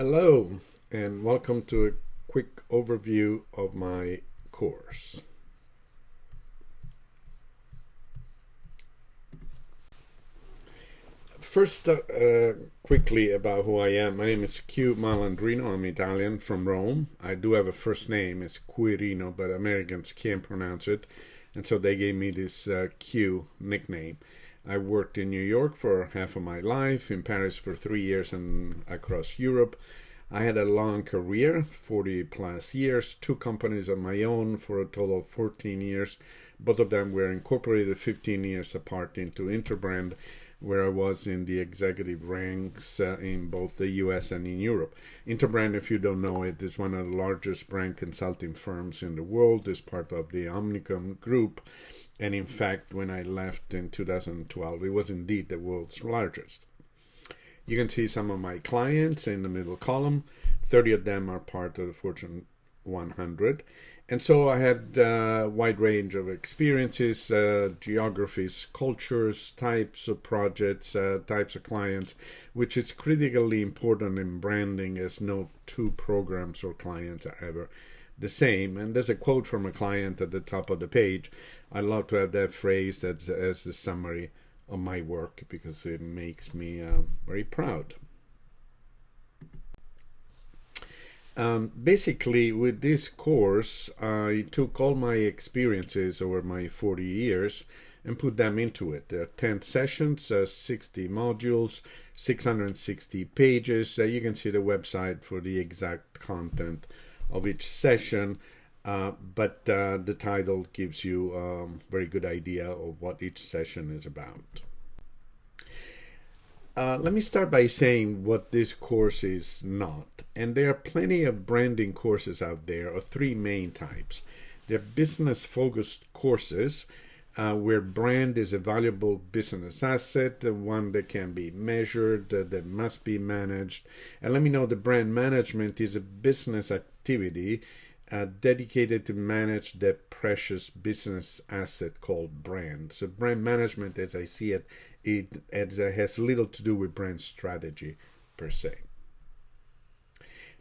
Hello, and welcome to a quick overview of my course. First, quickly about who I am. My name is Q Malandrino. I'm Italian from Rome. I do have a first name, it's Quirino, but Americans can't pronounce it, and so they gave me this Q nickname. I worked in New York for half of my life, in Paris for 3 years, and across Europe. I had a long career, 40 plus years, 2 companies of my own for a total of 14 years. Both of them were incorporated 15 years apart into Interbrand, where I was in the executive ranks in both the US and in Europe. Interbrand, if you don't know it, is one of the largest brand consulting firms in the world, is part of the Omnicom group. And in fact, when I left in 2012, it was indeed the world's largest. You can see some of my clients in the middle column. 30 of them are part of the Fortune 100. And so I had a wide range of experiences, geographies, cultures, types of projects, types of clients, which is critically important in branding, as no 2 programs or clients are ever the same. And there's a quote from a client at the top of the page. I love to have that phrase as the summary of my work because it makes me very proud. Basically, with this course, I took all my experiences over my 40 years and put them into it. There are 10 sessions, 60 modules, 660 pages. You can see the website for the exact content of each session, but the title gives you a very good idea of what each session is about. Let me start by saying what this course is not. And there are plenty of branding courses out there of 3 main types. There are business-focused courses where brand is a valuable business asset, one that can be measured, that must be managed. And let me know that brand management is a business activity dedicated to manage that precious business asset called brand. So brand management, as I see it, it has little to do with brand strategy per se.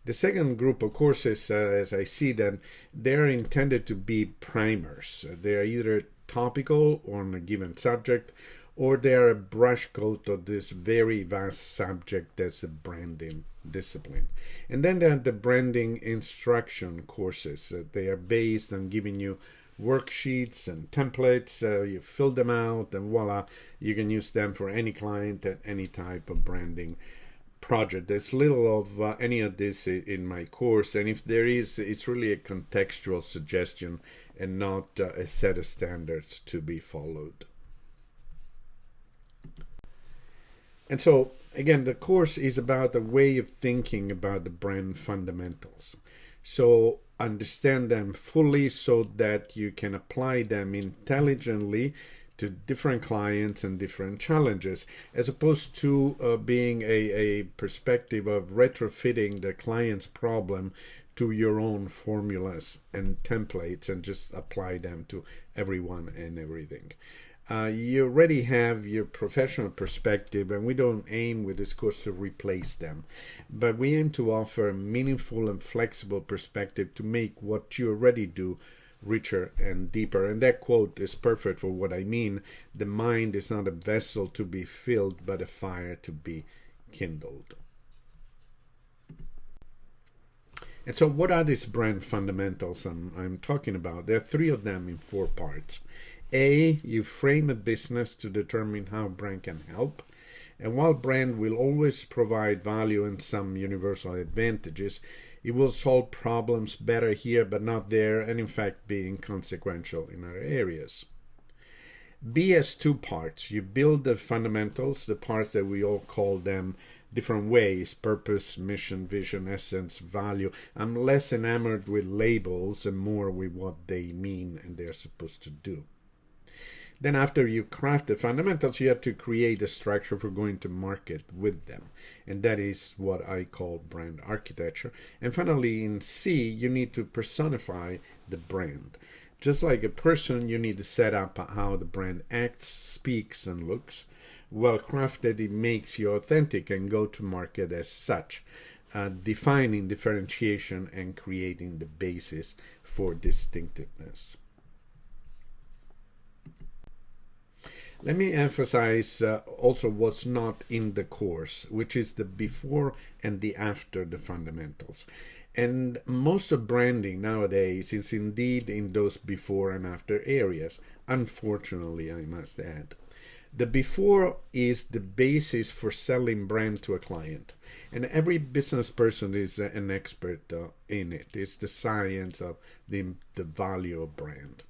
The second group of courses, as I see them, they're intended to be primers. They're either topical on a given subject, or they're a brush coat of this very vast subject that's the branding discipline. And then there are the branding instruction courses. They are based on giving you worksheets and templates. You fill them out and voila, you can use them for any client at any type of branding project. There's little of any of this in my course, and if there is, it's really a contextual suggestion and not a set of standards to be followed. And so, again, the course is about the way of thinking about the brand fundamentals. So understand them fully so that you can apply them intelligently to different clients and different challenges, as opposed to being a perspective of retrofitting the client's problem to your own formulas and templates and just apply them to everyone and everything. You already have your professional perspective, and we don't aim with this course to replace them, but we aim to offer a meaningful and flexible perspective to make what you already do richer and deeper. And that quote is perfect for what I mean. The mind is not a vessel to be filled, but a fire to be kindled. And so what are these brand fundamentals I'm talking about? There are 3 of them in 4 parts. A, you frame a business to determine how brand can help. And while brand will always provide value and some universal advantages, it will solve problems better here but not there, and in fact be inconsequential in other areas. B has 2 parts. You build the fundamentals, the parts that we all call them different ways: purpose, mission, vision, essence, value. I'm less enamored with labels and more with what they mean and they're supposed to do. Then after you craft the fundamentals, you have to create a structure for going to market with them. And that is what I call brand architecture. And finally, in C, you need to personify the brand. Just like a person, you need to set up how the brand acts, speaks, and looks. Well crafted, it makes you authentic and go to market as such. defining differentiation and creating the basis for distinctiveness. Let me emphasize also what's not in the course, which is the before and the after the fundamentals. And most of branding nowadays is indeed in those before and after areas, unfortunately, I must add. The before is the basis for selling brand to a client. And every business person is an expert in it. It's the science of the value of brand.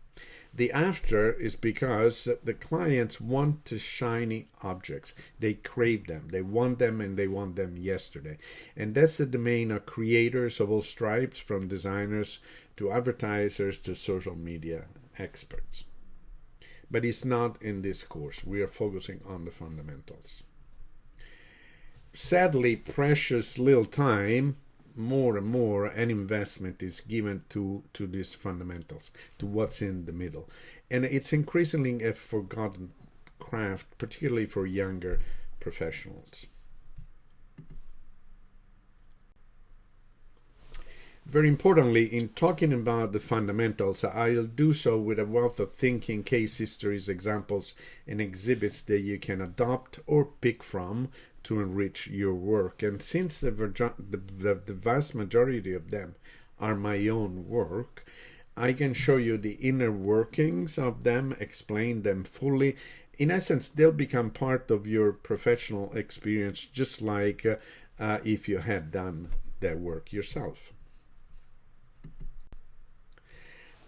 The after is because the clients want the shiny objects. They crave them. They want them, and they want them yesterday. And that's the domain of creators of all stripes, from designers to advertisers to social media experts. But it's not in this course. We are focusing on the fundamentals. Sadly, precious little time, more and more, an investment is given to these fundamentals, to what's in the middle. And it's increasingly a forgotten craft, particularly for younger professionals. Very importantly, in talking about the fundamentals, I'll do so with a wealth of thinking, case histories, examples, and exhibits that you can adopt or pick from to enrich your work. And since the vast majority of them are my own work, I can show you the inner workings of them, explain them fully. In essence, they'll become part of your professional experience, just like if you had done that work yourself.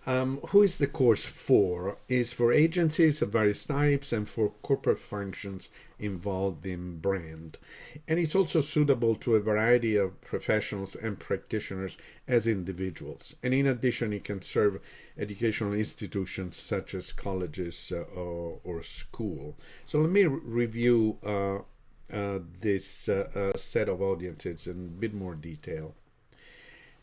Who is the course for? Is for agencies of various types and for corporate functions involved in brand. And it's also suitable to a variety of professionals and practitioners as individuals. And in addition, it can serve educational institutions such as colleges or school. So let me review this set of audiences in a bit more detail.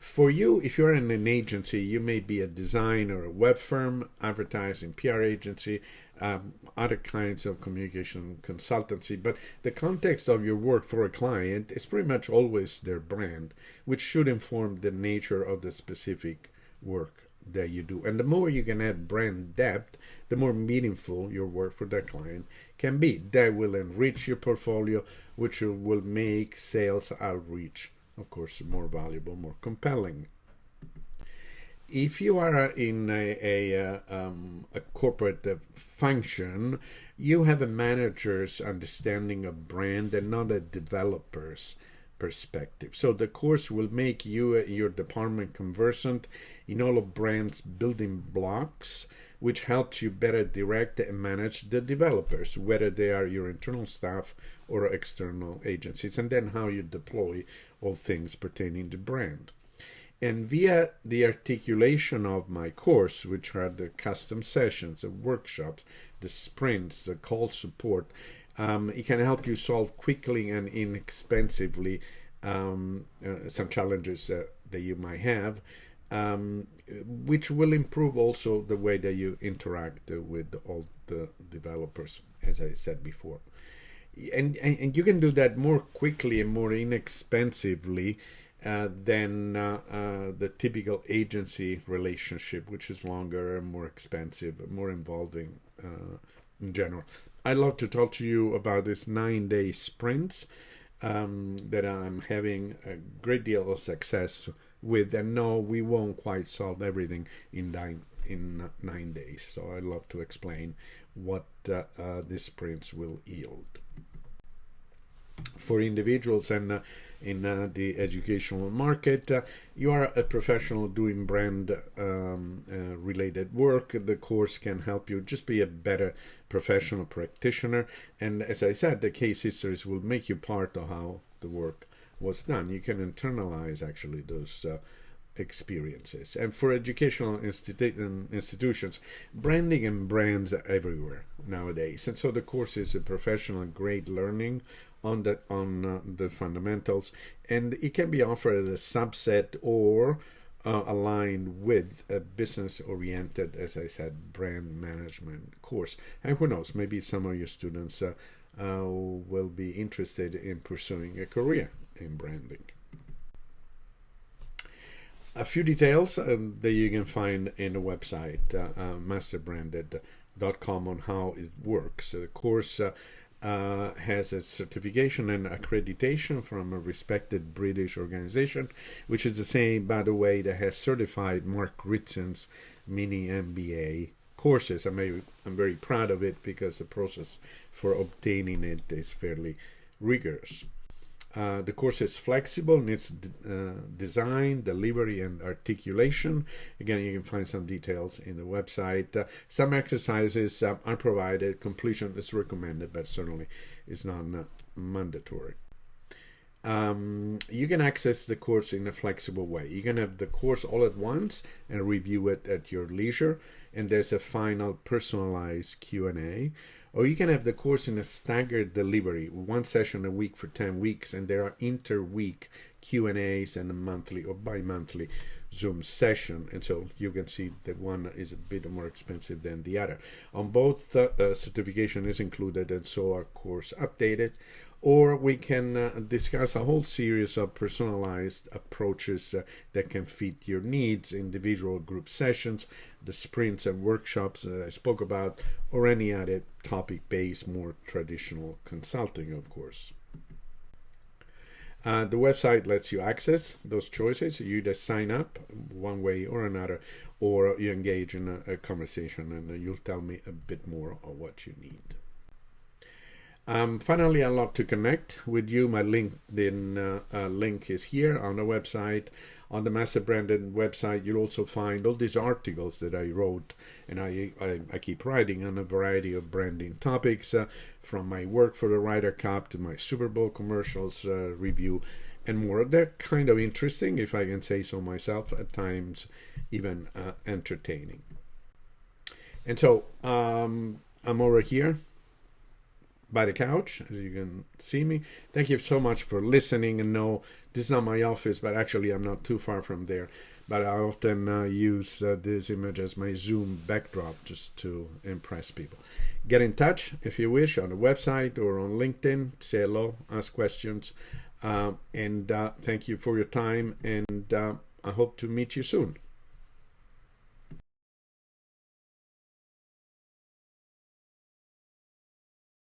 For you, if you're in an agency, you may be a designer, a web firm, advertising, PR agency, other kinds of communication consultancy, but the context of your work for a client is pretty much always their brand, which should inform the nature of the specific work that you do. And the more you can add brand depth, the more meaningful your work for that client can be. That will enrich your portfolio, which will make sales outreach, of course, more valuable, more compelling. If you are in a corporate function, you have a manager's understanding of brand and not a developer's perspective. So the course will make you and your department conversant in all of brand's building blocks, which helps you better direct and manage the developers, whether they are your internal staff or external agencies, and then how you deploy all things pertaining to brand. And via the articulation of my course, which are the custom sessions, the workshops, the sprints, the call support, it can help you solve quickly and inexpensively some challenges that you might have, which will improve also the way that you interact with all the developers, as I said before. And you can do that more quickly and more inexpensively than the typical agency relationship, which is longer and more expensive, more involving in general. I'd love to talk to you about this 9-day sprints that I'm having a great deal of success with. And no, we won't quite solve everything in 9 days. So I'd love to explain what these sprints will yield. For individuals and in the educational market, you are a professional doing brand related work. The course can help you just be a better professional practitioner. And as I said, the case histories will make you part of how the work was done. You can internalize actually those experiences. And for educational institutions, branding and brands are everywhere nowadays. And so the course is a professional grade learning on the fundamentals, and it can be offered as a subset or aligned with a business-oriented, as I said, brand management course. And who knows, maybe some of your students will be interested in pursuing a career in branding. A few details that you can find in the website, masterbranded.com, on how it works. The course has a certification and accreditation from a respected British organization, which is the same, by the way, that has certified Mark Ritzen's mini MBA courses. I'm very proud of it because the process for obtaining it is fairly rigorous. The course is flexible in its design, delivery, and articulation. Again, you can find some details in the website. Some exercises are provided. Completion is recommended, but certainly it's not mandatory. You can access the course in a flexible way. You can have the course all at once and review it at your leisure, and there's a final personalized Q&A. Or you can have the course in a staggered delivery, one session a week for 10 weeks, and there are inter-week Q&As and a monthly or bi-monthly Zoom session. And so you can see that one is a bit more expensive than the other. On both, certification is included, and so are course updated. Or we can discuss a whole series of personalized approaches that can fit your needs, individual group sessions, the sprints and workshops that I spoke about, or any other topic-based, more traditional consulting, of course. The website lets you access those choices. You either sign up one way or another, or you engage in a conversation, and you'll tell me a bit more of what you need. Finally, I'd love to connect with you. My LinkedIn link is here on the website. On the Master Branded website, you'll also find all these articles that I wrote, and I keep writing on a variety of branding topics, from my work for the Ryder Cup to my Super Bowl commercials review and more. They're kind of interesting, if I can say so myself, at times even entertaining. And so I'm over here by the couch, as you can see me. Thank you so much for listening. And no, this is not my office, but actually I'm not too far from there. But I often use this image as my Zoom backdrop just to impress people. Get in touch if you wish on the website or on LinkedIn. Say hello, ask questions. And thank you for your time, and I hope to meet you soon.